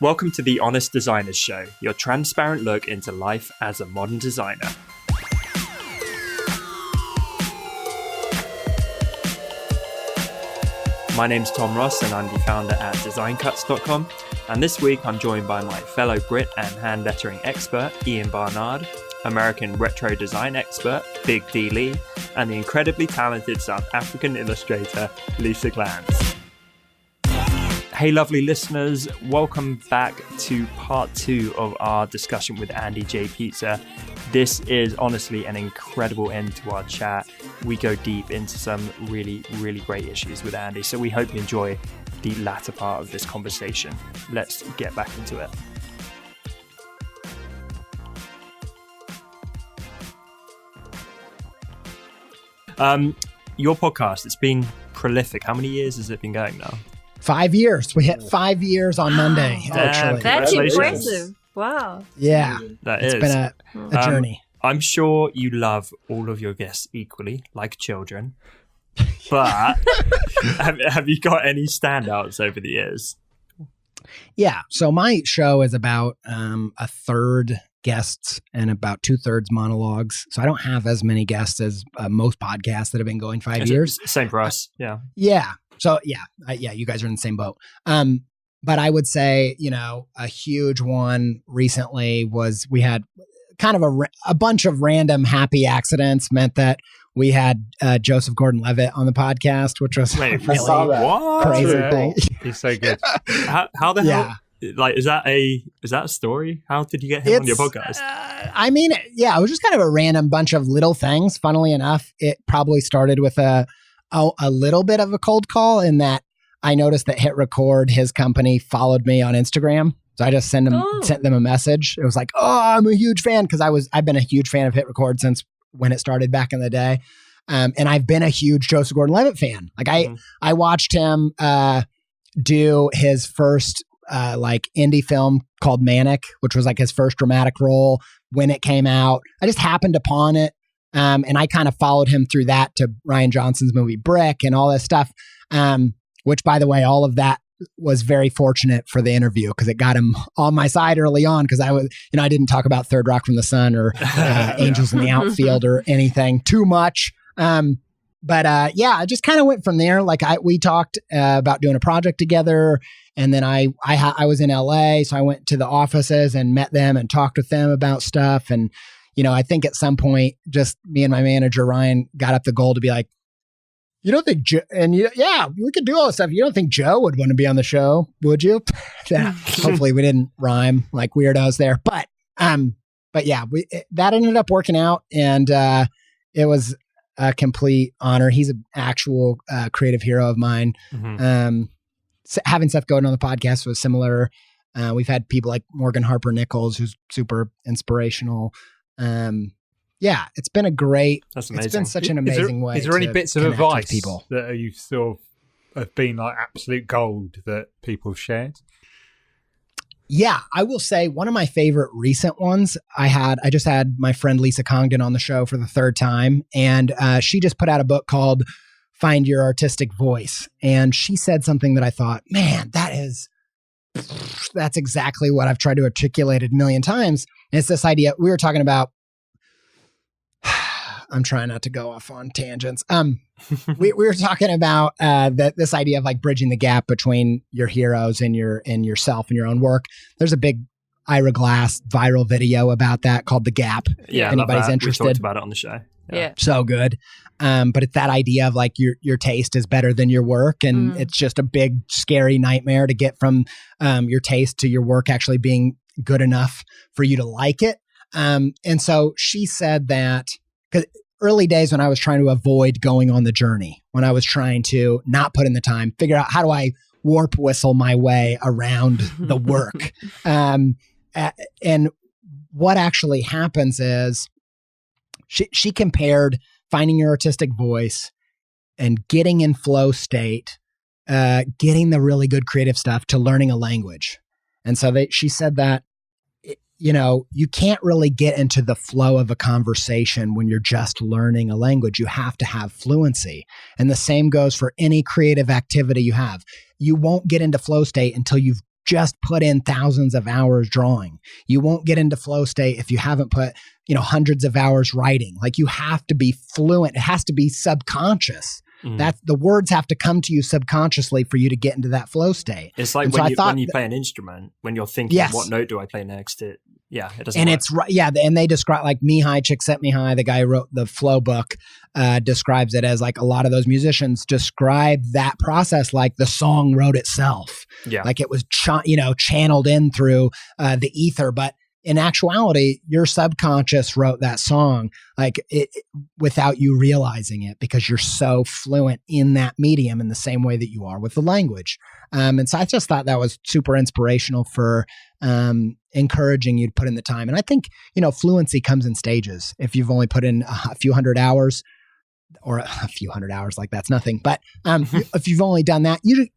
Welcome to the Honest Designers Show, your transparent look into life as a modern designer. My name's Tom Ross and I'm the founder at designcuts.com, and this week I'm joined by my fellow Brit and hand lettering expert Ian Barnard, American retro design expert Big D Lee, and the incredibly talented South African illustrator Lisa Glanz. Hey lovely listeners, welcome back to part 2 of our discussion with Andy J. Pizza. This is honestly an incredible end to our chat. We go deep into some really great issues with Andy, so we hope you enjoy the latter part of this conversation. Let's get back into it. Your podcast, it's been prolific. How many years has it been going now? 5 years. We hit 5 years on Monday, actually. That's impressive. Wow. Yeah. It's been a journey. I'm sure you love all of your guests equally, like children. But have you got any standouts over the years? Yeah. So my show is about a third guests and about 2/3 monologues. So I don't have as many guests as most podcasts that have been going 5 years. Same for us. Yeah. Yeah. So you guys are in the same boat. But I would say, a huge one recently was we had kind of a bunch of random happy accidents meant that we had Joseph Gordon-Levitt on the podcast, which was really crazy thing. He's so good. How the hell? Like, is that a story? How did you get him on your podcast? It was just kind of a random bunch of little things. Funnily enough, it probably started with a little bit of a cold call in that I noticed that Hit Record, his company, followed me on Instagram. So I just sent them a message. It was like, oh, I'm a huge fan, because I've been a huge fan of Hit Record since when it started back in the day. And I've been a huge Joseph Gordon-Levitt fan. Like I watched him do his first indie film called Manic, which was like his first dramatic role when it came out. I just happened upon it. And I kind of followed him through that to Rian Johnson's movie Brick and all this stuff. Which, by the way, all of that was very fortunate for the interview because it got him on my side early on, because I didn't talk about Third Rock from the Sun or Angels in the Outfield or anything too much. I just kind of went from there. Like we talked about doing a project together, and then I was in LA, so I went to the offices and met them and talked with them about stuff. And I think at some point, just me and my manager Ryan got up the goal to be like, you don't think we could do all this stuff. You don't think Joe would want to be on the show, would you? Yeah. Hopefully we didn't rhyme like weirdos there, but that ended up working out, and it was a complete honor. He's an actual creative hero of mine. Mm-hmm. Having Seth Godin on the podcast was similar. We've had people like Morgan Harper Nichols, who's super inspirational. It's been a great. That's amazing. It's been such an amazing way. Is there any bits of advice that you sort of have been like absolute gold that people shared? Yeah, I will say one of my favorite recent ones I just had my friend Lisa Congdon on the show for the third time, and she just put out a book called Find Your Artistic Voice, and she said something that I thought, man, that's exactly what I've tried to articulate a million times. And it's this idea we were talking about. I'm trying not to go off on tangents. We were talking about this idea of like bridging the gap between your heroes and yourself and your own work. There's a big Ira Glass viral video about that called The Gap. Yeah, if anybody's interested. We talked about it on the show. Yeah. So good. But it's that idea of like your taste is better than your work. And it's just a big, scary nightmare to get from your taste to your work actually being good enough for you to like it. And so she said that, because early days when I was trying to avoid going on the journey, when I was trying to not put in the time, figure out how do I warp whistle my way around the work. And what actually happens is she compared finding your artistic voice and getting in flow state, getting the really good creative stuff, to learning a language. And so she said that you can't really get into the flow of a conversation when you're just learning a language. You have to have fluency. And the same goes for any creative activity you have. You won't get into flow state until you've just put in thousands of hours drawing. You won't get into flow state if you haven't put, hundreds of hours writing. Like, you have to be fluent. It has to be subconscious. That the words have to come to you subconsciously for you to get into that flow state. It's like when you play an instrument, when you're thinking, what note do I play next? It doesn't and work. It's right. Yeah. And they describe, like, Mihai Csikszentmihalyi, the guy who wrote the flow book, describes it as, like, a lot of those musicians describe that process like the song wrote itself. Yeah. Like it was, channeled in through the ether. But in actuality, your subconscious wrote that song, like, it without you realizing it, because you're so fluent in that medium in the same way that you are with the language. And so I just thought that was super inspirational for encouraging you to put in the time. And I think, fluency comes in stages. If you've only put in a few hundred hours, or a few hundred hours, like that's nothing. But if you've only done that, you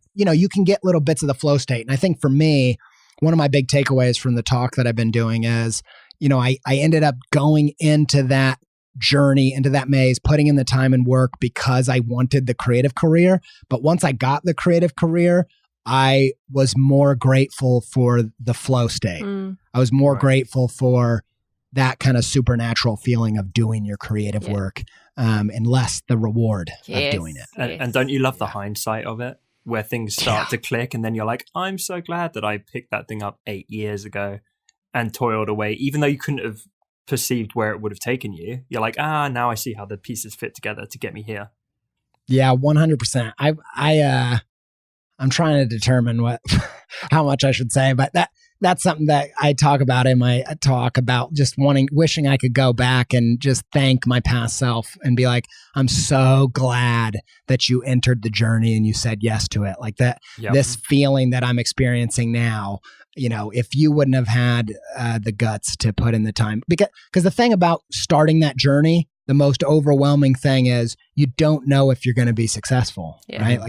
can get little bits of the flow state. And I think for me, one of my big takeaways from the talk that I've been doing is, I ended up going into that journey, into that maze, putting in the time and work because I wanted the creative career. But once I got the creative career, I was more grateful for the flow state. I was more grateful for that kind of supernatural feeling of doing your creative work, and less the reward of doing it. And don't you love the hindsight of it? Where things start to click, and then you're like, I'm so glad that I picked that thing up 8 years ago and toiled away, even though you couldn't have perceived where it would have taken you. You're like, now I see how the pieces fit together to get me here. Yeah, 100%. I'm trying to determine how much I should say, but that's something that I talk about in my talk, about just wishing I could go back and just thank my past self and be like, I'm so glad that you entered the journey and you said yes to it. Like that, this feeling that I'm experiencing now, if you wouldn't have had the guts to put in the time, because the thing about starting that journey, the most overwhelming thing is you don't know if you're going to be successful, right?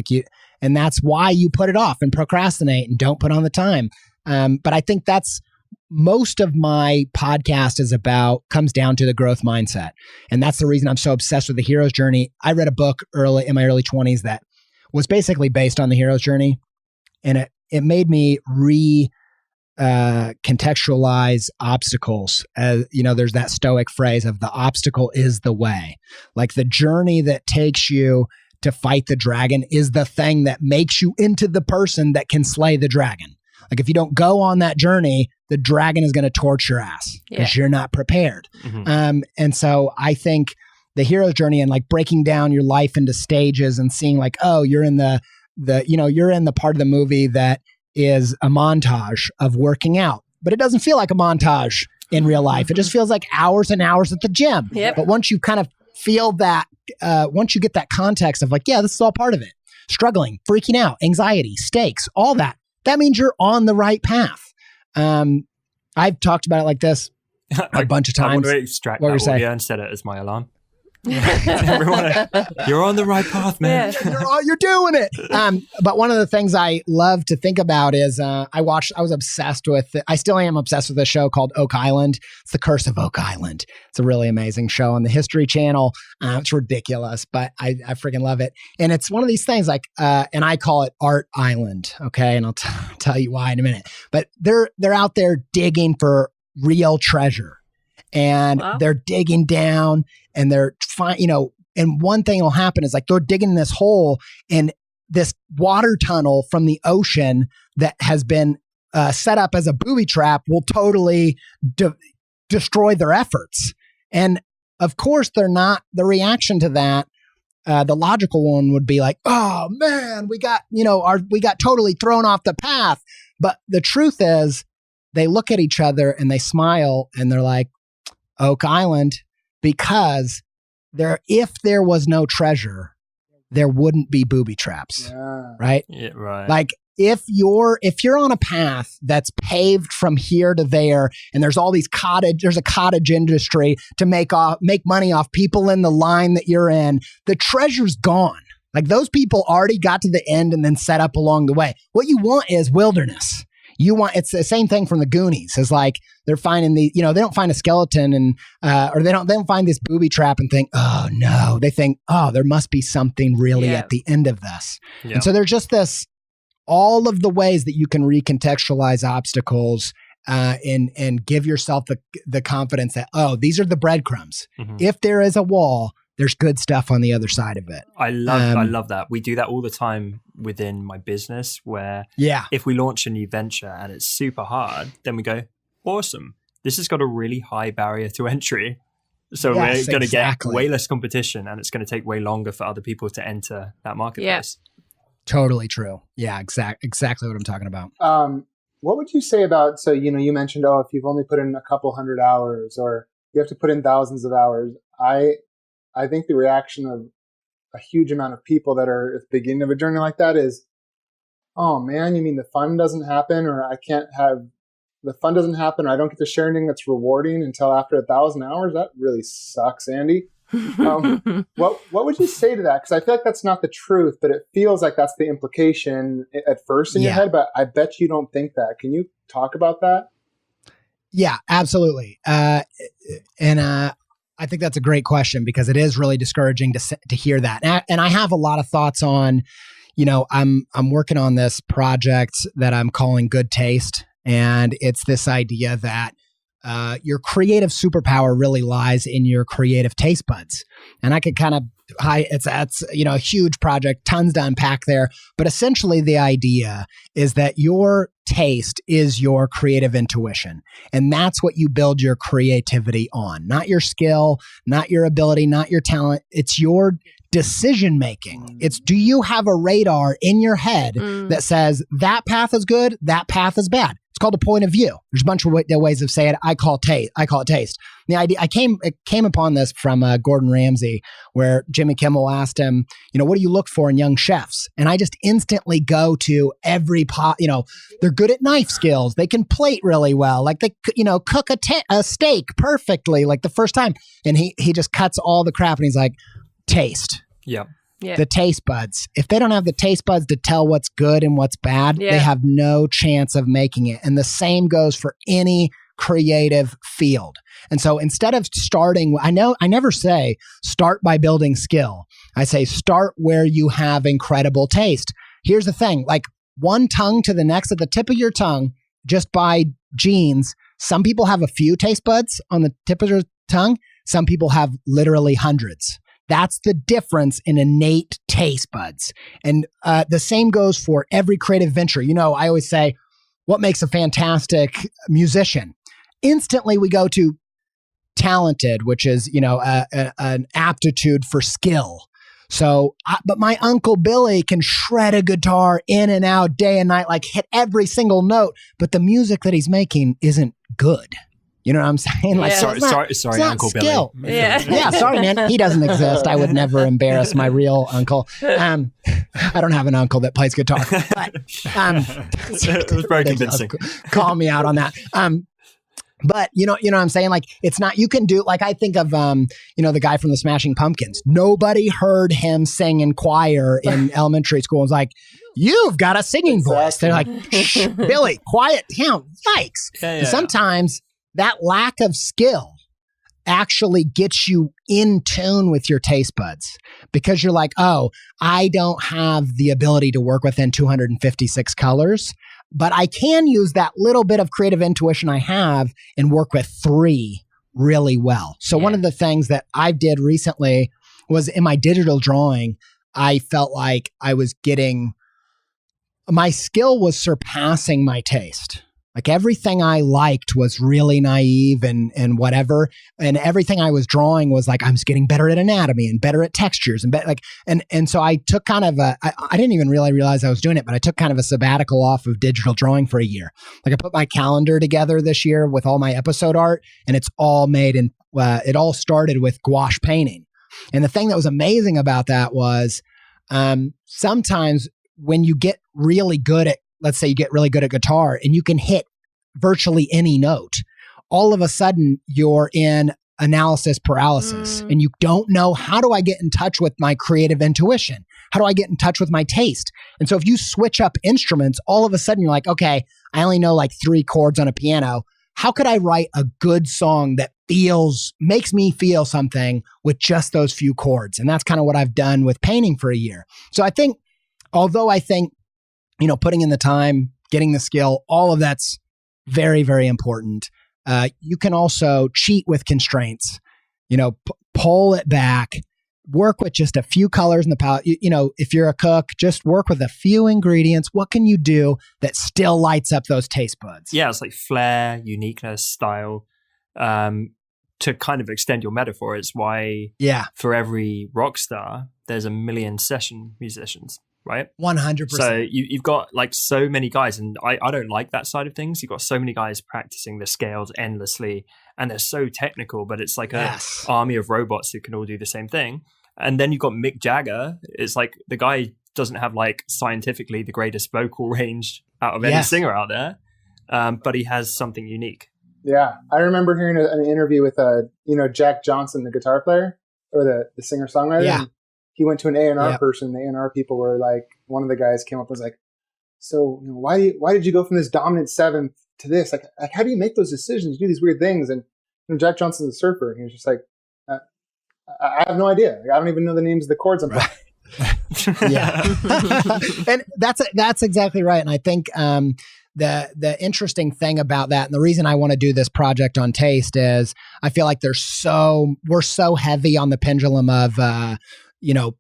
And that's why you put it off and procrastinate and don't put on the time. But I think that's most of my podcast comes down to the growth mindset. And that's the reason I'm so obsessed with the hero's journey. I read a book in my early 20s that was basically based on the hero's journey. And it made me contextualize obstacles. There's that Stoic phrase of the obstacle is the way. Like the journey that takes you to fight the dragon is the thing that makes you into the person that can slay the dragon. Like if you don't go on that journey, the dragon is going to torch your ass because you're not prepared. And so I think the hero's journey and like breaking down your life into stages and seeing like, you're in you're in the part of the movie that is a montage of working out, but it doesn't feel like a montage in real life. It just feels like hours and hours at the gym. But once you kind of feel that, once you get that context of like, this is all part of it, struggling, freaking out, anxiety, stakes, all that means you're on the right path. I've talked about it like this a bunch of times. I want to extract that audio and set it as my alarm. Everyone, you're on the right path, man. You're doing it. But one of the things I love to think about is I was obsessed with I still am obsessed with a show called Oak Island. It's The Curse of Oak Island. It's a really amazing show on the History Channel. It's ridiculous, but I freaking love it. And it's one of these things like, and I call it Art Island. Okay. And I'll tell you why in a minute, but they're out there digging for real treasure. And they're digging down and they're and one thing will happen is like they're digging this hole and this water tunnel from the ocean that has been set up as a booby trap will totally destroy their efforts. And of course, they're not. The reaction to that, the logical one would be like, oh man, we got totally thrown off the path. But the truth is they look at each other and they smile and they're like, Oak Island, because if there was no treasure, there wouldn't be booby traps, right? Yeah, right. Like if you're on a path that's paved from here to there, and there's all these there's a cottage industry to make money off people in the line that you're in, the treasure's gone. Like those people already got to the end and then set up along the way. What you want is wilderness. It's the same thing from the Goonies. It's like they're finding they don't find a skeleton and or they don't find this booby trap and think, oh no. They think, oh, there must be something really at the end of this. Yeah. And so there's just this all of the ways that you can recontextualize obstacles and give yourself the confidence that, oh, these are the breadcrumbs. Mm-hmm. If there is a wall, there's good stuff on the other side of it. I love that. We do that all the time within my business where if we launch a new venture and it's super hard, then we go, awesome. This has got a really high barrier to entry. So we're going to get way less competition and it's going to take way longer for other people to enter that marketplace. Yeah. Totally true. Yeah, exactly what I'm talking about. What would you say about, so, you mentioned, if you've only put in a couple hundred hours or you have to put in thousands of hours. I think the reaction of a huge amount of people that are at the beginning of a journey like that is, oh man, you mean the fun doesn't happen, or the fun doesn't happen, or I don't get to share anything that's rewarding until after 1,000 hours? That really sucks, Andy. What would you say to that? Because I feel like that's not the truth, but it feels like that's the implication at first in your head, but I bet you don't think that. Can you talk about that? Yeah, absolutely. And I think that's a great question because it is really discouraging to hear that. And I have a lot of thoughts on, I'm working on this project that I'm calling Good Taste. And it's this idea that your creative superpower really lies in your creative taste buds. And I could kind of it's a huge project, tons to unpack there. But essentially the idea is that your taste is your creative intuition. And that's what you build your creativity on. Not your skill, not your ability, not your talent. It's your decision making. It's, do you have a radar in your head that says that path is good, that path is bad? It's called a point of view. There's a bunch of ways of saying it. I call it taste. The idea, I came upon this from Gordon Ramsay, where Jimmy Kimmel asked him, what do you look for in young chefs? And I just instantly go to every pot. They're good at knife skills. They can plate really well. Like they, cook a steak perfectly, like the first time. And he just cuts all the crap and he's like, taste. Yeah. The taste buds. If they don't have the taste buds to tell what's good and what's bad, they have no chance of making it. And the same goes for any creative field. And so instead of starting, I never say start by building skill. I say start where you have incredible taste. Here's the thing, like one tongue to the next, at the tip of your tongue, just by genes, some people have a few taste buds on the tip of their tongue. Some people have literally hundreds. That's the difference in innate taste buds. And the same goes for every creative venture. I always say, what makes a fantastic musician? Instantly we go to talented, which is, an aptitude for skill. So, but my Uncle Billy can shred a guitar in and out day and night, like hit every single note, but the music that he's making isn't good. You know what I'm saying? Like, sorry, Uncle skill. Billy. Yeah, sorry, man. He doesn't exist. I would never embarrass my real uncle. I don't have an uncle that plays guitar. But, it was very convincing. Call me out on that. But you know what I'm saying? Like, it's not, you can do, like, I think of, the guy from the Smashing Pumpkins. Nobody heard him sing in choir in elementary school. It was like, you've got a singing voice. They're like, shh, Billy, quiet down. Yikes. Yeah. Sometimes that lack of skill actually gets you in tune with your taste buds because you're like, oh, I don't have the ability to work within 256 colors, but I can use that little bit of creative intuition I have and work with 3 really well. So one of the things that I did recently was in my digital drawing, I felt like my skill was surpassing my taste. Like everything I liked was really naive and whatever. And everything I was drawing was like, I'm just getting better at anatomy and better at textures. And so I took kind of I didn't even really realize I was doing it, but I took kind of a sabbatical off of digital drawing for a year. Like I put my calendar together this year with all my episode art, and it's all made in, it all started with gouache painting. And the thing that was amazing about that was sometimes when you get really good at, let's say you get really good at guitar and you can hit virtually any note, all of a sudden you're in analysis paralysis and you don't know, how do I get in touch with my creative intuition? How do I get in touch with my taste? And so if you switch up instruments, all of a sudden you're like, okay, I only know like 3 chords on a piano. How could I write a good song that makes me feel something with just those few chords? And that's kind of what I've done with painting for a year. So I think putting in the time, getting the skill, all of that's very, very important. You can also cheat with constraints, pull it back, work with just a few colors in the palette. If you're a cook, just work with a few ingredients. What can you do that still lights up those taste buds? Yeah, it's like flair, uniqueness, style. To kind of extend your metaphor, it's why for every rock star, there's a million session musicians, right? 100%. So you've got like so many guys, and I don't like that side of things. You've got so many guys practicing the scales endlessly, and they're so technical, but it's like an army of robots who can all do the same thing. And then you've got Mick Jagger. It's like the guy doesn't have like scientifically the greatest vocal range out of any singer out there, but he has something unique. Yeah, I remember hearing an interview with Jack Johnson, the guitar player or the singer songwriter. Yeah, he went to an A&R person. The A&R people were like, one of the guys came up and was like, "So why did you go from this dominant seventh to this? Like how do you make those decisions? You do these weird things." And Jack Johnson's a surfer, and he was just like, "I have no idea. Like, I don't even know the names of the chords I'm playing." Yeah, and that's exactly right. And I think the interesting thing about that, and the reason I want to do this project on taste, is I feel like we're so heavy on the pendulum of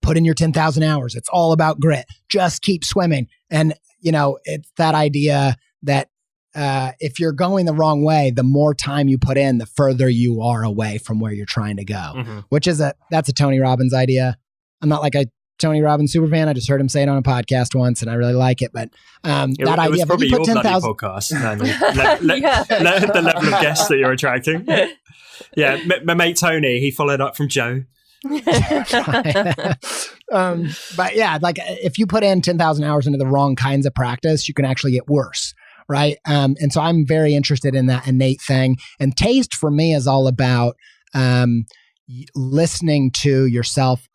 put in your 10,000 hours. It's all about grit. Just keep swimming. And it's that idea that if you're going the wrong way, the more time you put in, the further you are away from where you're trying to go. Which is that's a Tony Robbins idea. I'm not like a Tony Robbins super fan. I just heard him say it on a podcast once, and I really like it. But that idea, was probably your bloody podcast. The level of guests that you're attracting. Yeah, my mate Tony, he followed up from Joe. But yeah, like if you put in 10,000 hours into the wrong kinds of practice, you can actually get worse. Right. And so I'm very interested in that innate thing. And taste for me is all about listening to yourself.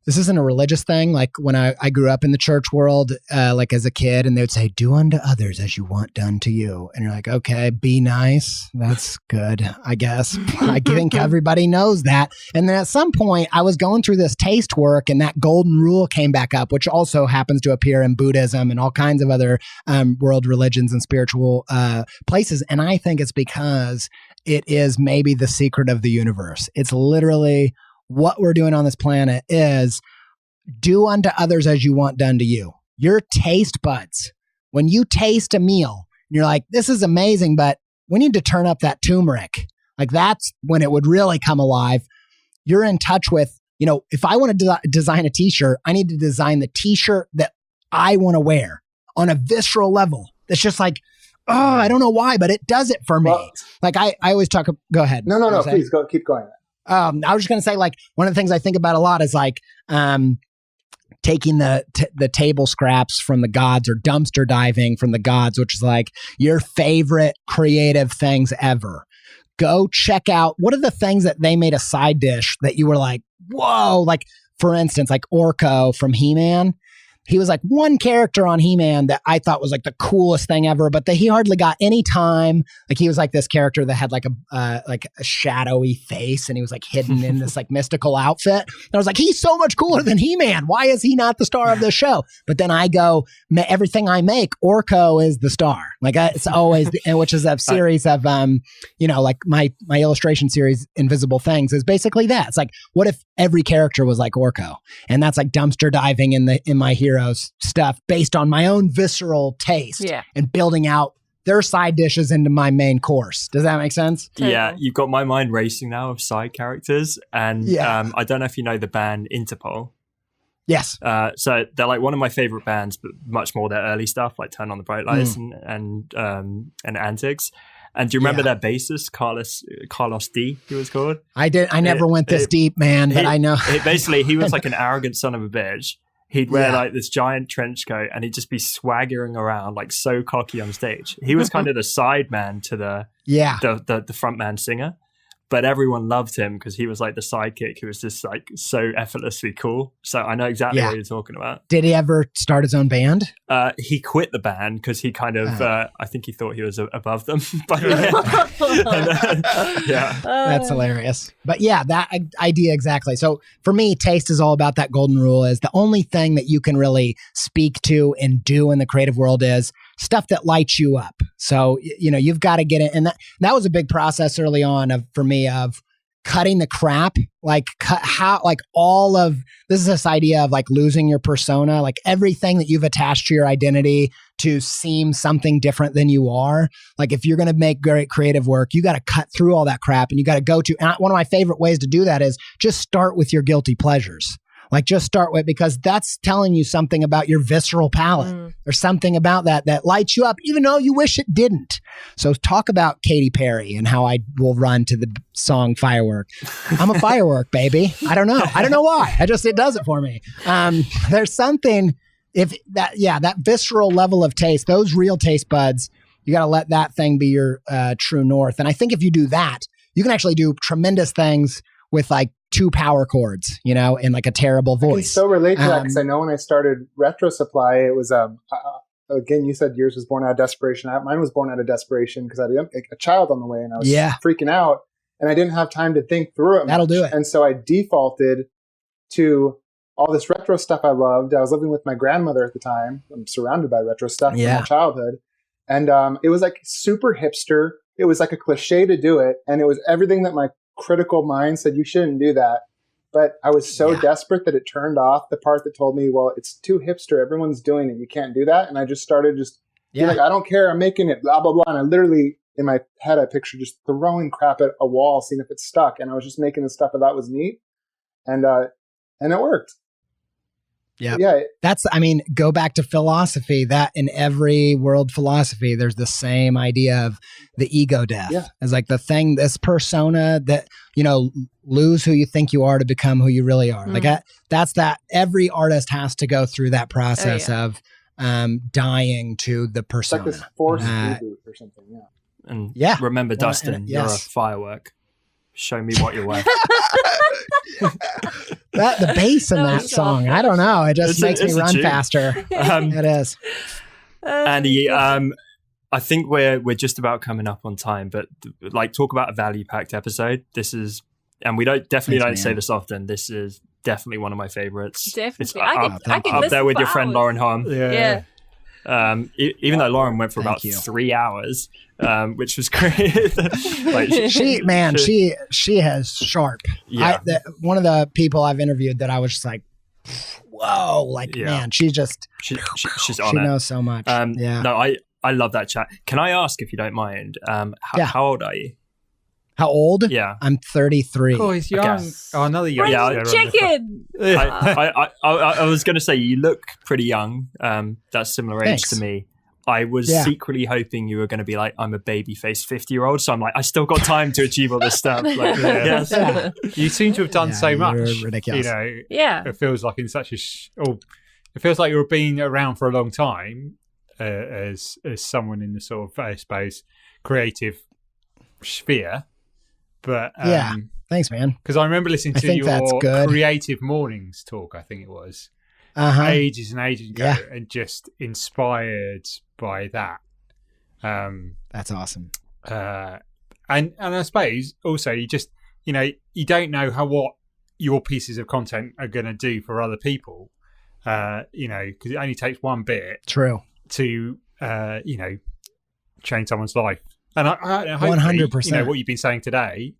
This isn't a religious thing. Like when I grew up in the church world, like as a kid, and they would say, "Do unto others as you want done to you." And you're like, okay, be nice. That's good, I guess. I think everybody knows that. And then at some point I was going through this taste work, and that golden rule came back up, which also happens to appear in Buddhism and all kinds of other world religions and spiritual places. And I think it's because it is maybe the secret of the universe. It's literally what we're doing on this planet is do unto others as you want done to you. Your taste buds, when you taste a meal, you're like, this is amazing, but we need to turn up that turmeric. Like that's when it would really come alive. You're in touch with, if I want to design a t-shirt, I need to design the t-shirt that I want to wear on a visceral level. It's just like, I don't know why, but it does it for me. Well, like I always talk, go ahead. No, please go, keep going. I was just going to say, like, one of the things I think about a lot is like taking the table scraps from the gods, or dumpster diving from the gods, which is like your favorite creative things ever. Go check out what are the things that they made a side dish that you were like, whoa, like for instance, like Orko from He-Man. He was like one character on He-Man that I thought was like the coolest thing ever, but he hardly got any time. Like he was like this character that had like a shadowy face, and he was like hidden in this like mystical outfit. And I was like, he's so much cooler than He-Man. Why is he not the star of the show? But then I go, everything I make, Orko is the star. Like it's always, which is a series of, like my illustration series, Invisible Things, is basically that. It's like, what if every character was like Orko? And that's like dumpster diving in my heroes stuff based on my own visceral taste and building out their side dishes into my main course. Does that make sense? Yeah, you've got my mind racing now of side characters. And I don't know if you know the band Interpol. Yes. So they're like one of my favorite bands, but much more their early stuff, like Turn on the Bright Lights and Antics. And do you remember their bassist, Carlos D, he was called? I did. I never went this deep, man, but I know. He was like an arrogant son of a bitch. He'd wear like this giant trench coat, and he'd just be swaggering around like so cocky on stage. He was kind of the side man to the front man singer. but everyone loved him because he was like the sidekick who was just like so effortlessly cool. So I know exactly what you're talking about. Did he ever start his own band? He quit the band because he kind of, I think he thought he was above them. By the end. Yeah. That's hilarious. But yeah, that idea exactly. So for me, taste is all about that golden rule is the only thing that you can really speak to and do in the creative world is stuff that lights you up. So, you've got to get it. And that was a big process early on for me of cutting the crap, all of this is this idea of like losing your persona, like everything that you've attached to your identity to seem something different than you are. Like if you're going to make great creative work, you got to cut through all that crap and you got to go to, and one of my favorite ways to do that is just start with your guilty pleasures. Like just start with, because that's telling you something about your visceral palate. There's something about that lights you up, even though you wish it didn't. So talk about Katy Perry and how I will run to the song Firework. I'm a firework, baby. I don't know why. It does it for me. There's something, that visceral level of taste, those real taste buds, you got to let that thing be your true north. And I think if you do that, you can actually do tremendous things with like 2 power chords, and like a terrible voice. I can so relate to that because I know when I started Retro Supply, it was, again, you said yours was born out of desperation. Mine was born out of desperation because I had a child on the way and I was freaking out and I didn't have time to think through it. That'll do it. And so I defaulted to all this retro stuff I loved. I was living with my grandmother at the time. I'm surrounded by retro stuff from my childhood. And it was like super hipster. It was like a cliche to do it. And it was everything that my critical mind said you shouldn't do that, but I was so desperate that it turned off the part that told me, well, it's too hipster, everyone's doing it, you can't do that. And I just started being like, I don't care, I'm making it, blah blah blah. And I literally in my head I pictured just throwing crap at a wall, seeing if it stuck, and I was just making the stuff I thought was neat, and it worked. Go back to philosophy. That in every world philosophy, there's the same idea of the ego death. It's like the thing, this persona that, lose who you think you are to become who you really are. Like that's that every artist has to go through that process of dying to the persona. It's like this forced reboot or something. And remember, Dustin, you're a firework. Show me what you're worth. The bass in that song, I don't know. It just makes me run faster. It is. Andy, I think we're just about coming up on time, but talk about a value-packed episode. This is, and we don't say this often. This is definitely one of my favorites. Definitely, I can up there with your friend Lauren Hahn. Yeah. Even though Lauren went for about 3 hours, which was great. She has sharp. One of the people I've interviewed that I was just like, whoa, man, she's on she knows so much. No, I love that chat. Can I ask, if you don't mind, how old are you? How old? Yeah. I'm 33. Oh, he's young. Oh, another young. Chicken. I was going to say, you look pretty young. That's similar age to me. I was secretly hoping you were going to be like, I'm a baby-faced 50-year-old. So I'm like, I still got time to achieve all this stuff. You seem to have done so much. Ridiculous. It feels like in such it feels like you're being around for a long time as someone in the sort of, I suppose, creative sphere. But thanks, man. Because I remember listening to your Creative Mornings talk, I think it was, ages and ages ago, and just inspired by that. That's awesome. And I suppose also you just, you don't know what your pieces of content are going to do for other people, because it only takes one bit to, change someone's life. And I hope 100%. What you've been saying today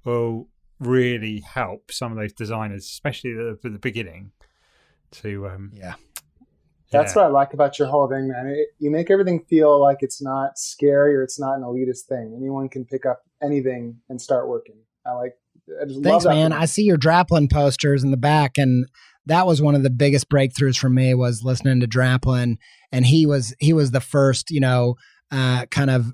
will really help some of those designers, especially at the beginning. That's what I like about your whole thing, man. You make everything feel like it's not scary or it's not an elitist thing. Anyone can pick up anything and start working. I just Thanks, love that. Man. I see your Draplin posters in the back, and that was one of the biggest breakthroughs for me was listening to Draplin, and he was the first, kind of,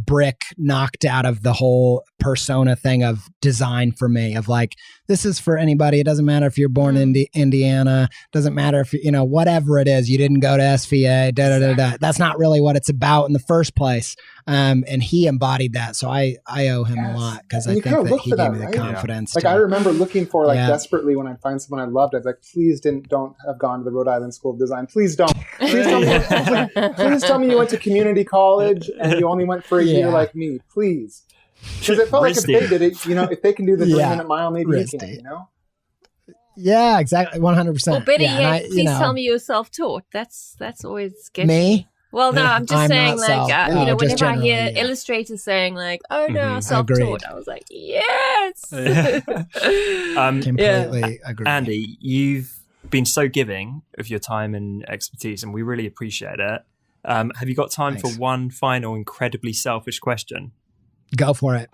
brick knocked out of the whole persona thing of design for me, of like, this is for anybody. It doesn't matter if you're born in Indiana. Doesn't matter if, whatever it is, you didn't go to SVA, That's not really what it's about in the first place. And he embodied that. So I owe him a lot because I think that he gave me the confidence. Like I remember looking for desperately when I'd find someone I loved, I'd be like, please don't have gone to the Rhode Island School of Design. Please don't. Please tell me you went to community college and you only went for a year like me. Please. Because it felt like if they did it, if they can do the 3-minute mile, maybe you can, Yeah, exactly. 100%. Well, better yet, please tell me you're self-taught. That's always sketchy. Me? Well, no, I'm just saying, whenever I hear illustrators saying, like, oh, no, self-taught, Agreed. I was like, yes! Completely agree. Andy, you've been so giving of your time and expertise, and we really appreciate it. Have you got time for one final incredibly selfish question? Go for it.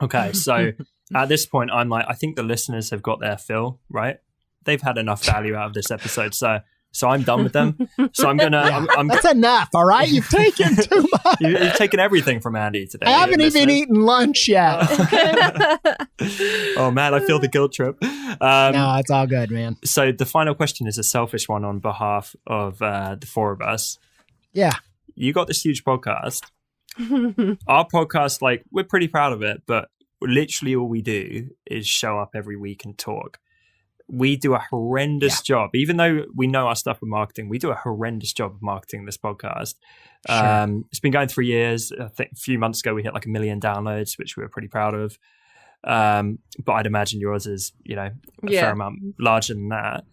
Okay, so at this point, I'm like, I think the listeners have got their fill, right? They've had enough value out of this episode, so I'm done with them. So I'm gonna. That's enough, all right? You've taken too much. You've taken everything from Andy today. I haven't even eaten lunch yet. Oh man, I feel the guilt trip. No, it's all good, man. So the final question is a selfish one on behalf of the four of us. Yeah, you got this huge podcast. Our podcast, like, we're pretty proud of it, but literally all we do is show up every week and talk. We do a horrendous job. Even though we know our stuff with marketing, we do a horrendous job of marketing this podcast. Sure. It's been going 3 years. I think a few months ago we hit like 1 million downloads, which we were pretty proud of. But I'd imagine yours is, a fair amount larger than that.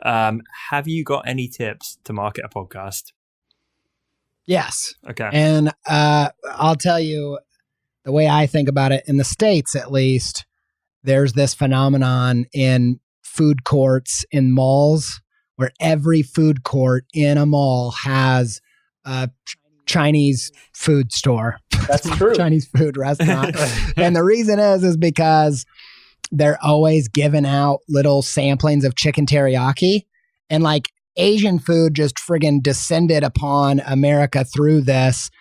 Have you got any tips to market a podcast? Yes. Okay. And I'll tell you the way I think about it, in the States at least, there's this phenomenon in food courts in malls where every food court in a mall has a Chinese food store. That's true. Chinese food restaurant. And the reason is because they're always giving out little samplings of chicken teriyaki, and like Asian food just friggin' descended upon America through this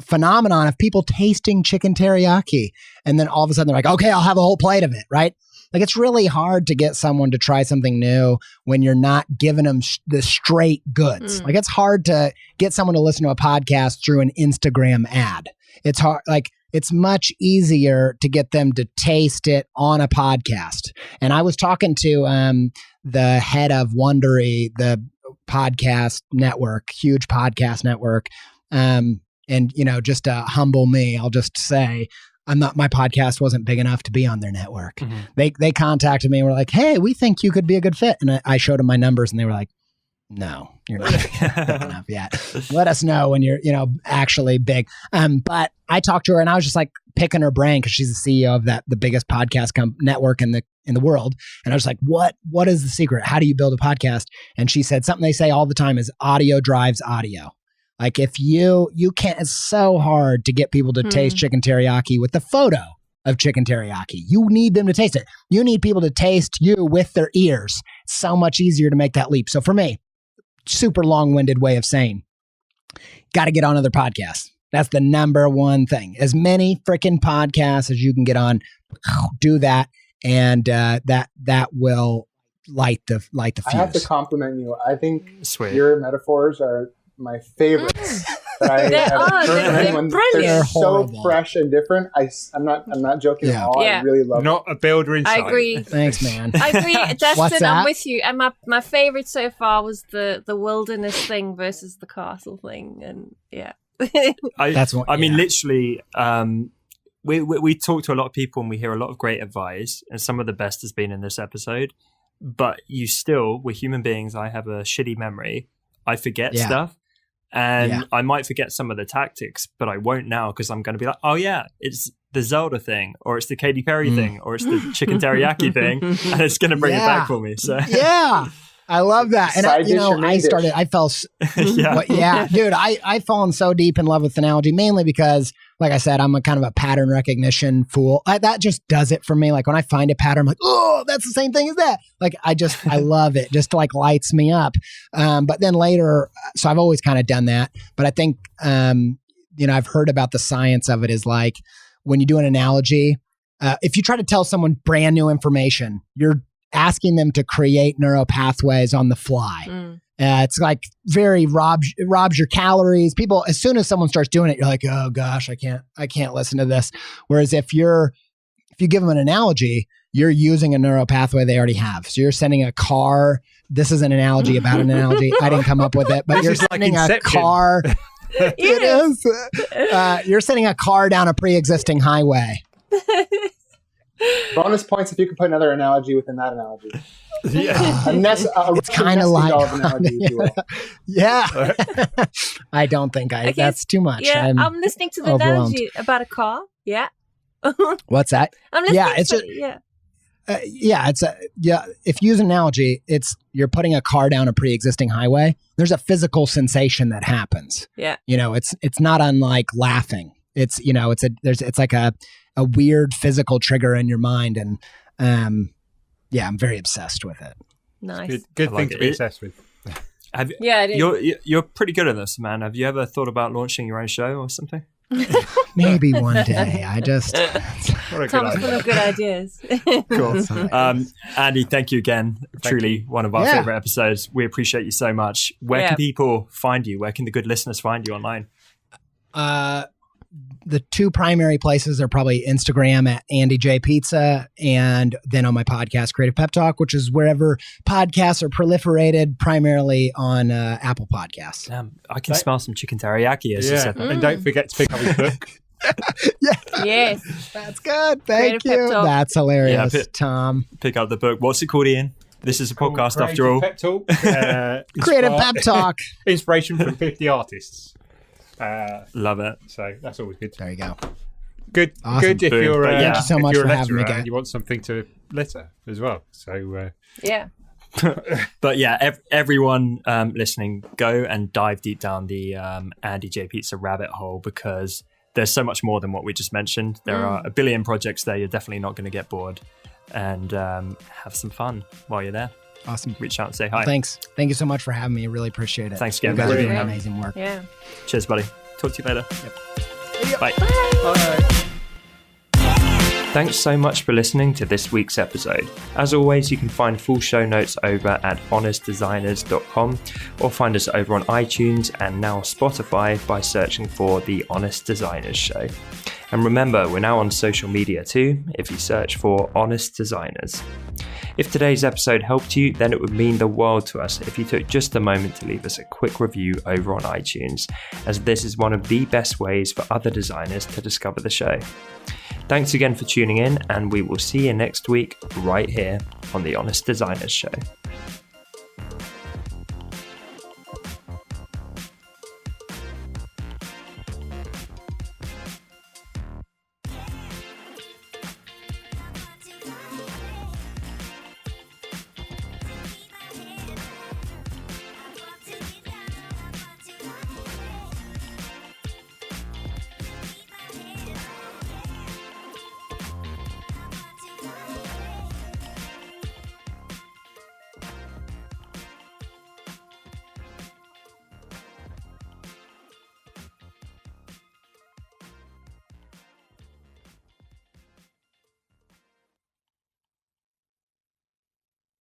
phenomenon of people tasting chicken teriyaki. And then all of a sudden they're like, okay, I'll have a whole plate of it, right? Like, it's really hard to get someone to try something new when you're not giving them the straight goods. Like, it's hard to get someone to listen to a podcast through an Instagram ad. It's hard. Like, it's much easier to get them to taste it on a podcast. And I was talking to the head of Wondery, the podcast network, huge podcast network. And, just to humble me, I'll just say, my podcast wasn't big enough to be on their network. Mm-hmm. They contacted me and were like, hey, we think you could be a good fit. And I showed them my numbers and they were like, no, you're not big enough yet. Let us know when you're, actually big. But I talked to her and I was just like picking her brain because she's the CEO of the biggest podcast network in the world. And I was like, what is the secret? How do you build a podcast? And she said something they say all the time is audio drives audio. Like, if you can't, it's so hard to get people to taste chicken teriyaki with the photo of chicken teriyaki. You need them to taste it. You need people to taste you with their ears. It's so much easier to make that leap. So for me, super long-winded way of saying, got to get on other podcasts. That's the number one thing. As many freaking podcasts as you can get on, do that. And that will light the fuse. I have to compliment you. I think your metaphors are my favorites that I have heard. They're so fresh and different. I'm not joking at all. I really love Not a builder inside. I agree. Thanks, man. I agree. Justin, What's that? I'm with you. And my favorite so far was the wilderness thing versus the castle thing. And literally, we talk to a lot of people and we hear a lot of great advice, and some of the best has been in this episode. But we're human beings. I have a shitty memory. I forget stuff. And I might forget some of the tactics, but I won't now because I'm going to be like, oh yeah, it's the Zelda thing, or it's the Katy Perry thing, or it's the chicken teriyaki thing, and it's going to bring it back for me. So I love that. And I fell, dude, I've fallen so deep in love with analogy, mainly because, like I said, I'm a kind of a pattern recognition fool. That just does it for me. Like, when I find a pattern, I'm like, oh, that's the same thing as that. Like, I love it. Just like lights me up. But then later, so I've always kind of done that. But I think, I've heard about the science of it is like, when you do an analogy, if you try to tell someone brand new information, you're asking them to create neural pathways on the fly. It's like very robs your calories. People, as soon as someone starts doing it, you're like, oh gosh, I can't listen to this. Whereas if you give them an analogy, you're using a neural pathway they already have. So you're sending a car. This is an analogy about an analogy. I didn't come up with it, but you're sending a car. It is. You're sending a car down a pre-existing highway. Bonus points if you could put another analogy within that analogy. Yeah. It's kind of like analogy, if you will. Yeah. I don't think that's too much. Yeah, I'm listening to the analogy about a car. Yeah. What's that? I'm listening if you use an analogy, you're putting a car down a pre-existing highway. There's a physical sensation that happens. Yeah. It's not unlike laughing. It's like a weird physical trigger in your mind. And I'm very obsessed with it. Nice. Good thing to be obsessed with. You're pretty good at this, man. Have you ever thought about launching your own show or something? Maybe one day. Tom's full of good ideas. Cool. Andy, thank you again. Truly one of our favorite episodes. We appreciate you so much. Where can people find you? Where can the good listeners find you online? The two primary places are probably Instagram at Andy J Pizza, and then on my podcast, Creative Pep Talk, which is wherever podcasts are proliferated, primarily on Apple Podcasts. I can smell some chicken teriyaki as you said that. And don't forget to pick up his book. Yes. That's good. Thank Creative you. Pep Talk. That's hilarious, Tom. Pick up the book. What's it called, Ian? This is a podcast after all. Pep Talk. Creative Pep Talk. Inspiration from 50 artists. Love it. So that's always good. There you go. Good. Awesome. Good if you're thank you so much for having me, guys. And you want something to litter as well. So yeah. But yeah, everyone listening, go and dive deep down the Andy J Pizza rabbit hole, because there's so much more than what we just mentioned. There are a billion projects there. You're definitely not going to get bored, and have some fun while you're there. Awesome. Reach out and say hi. Thanks. Thank you so much for having me. Really appreciate it. Thanks again. You guys are doing Brilliant. amazing work. Yeah. Cheers, buddy. Talk to you later. Yep. Bye. Bye. Thanks so much for listening to this week's episode. As always, you can find full show notes over at honestdesigners.com, or find us over on iTunes and now Spotify by searching for The Honest Designers Show. And remember, we're now on social media too, if you search for Honest Designers. If today's episode helped you, then it would mean the world to us if you took just a moment to leave us a quick review over on iTunes, as this is one of the best ways for other designers to discover the show. Thanks again for tuning in, and we will see you next week right here on The Honest Designers Show.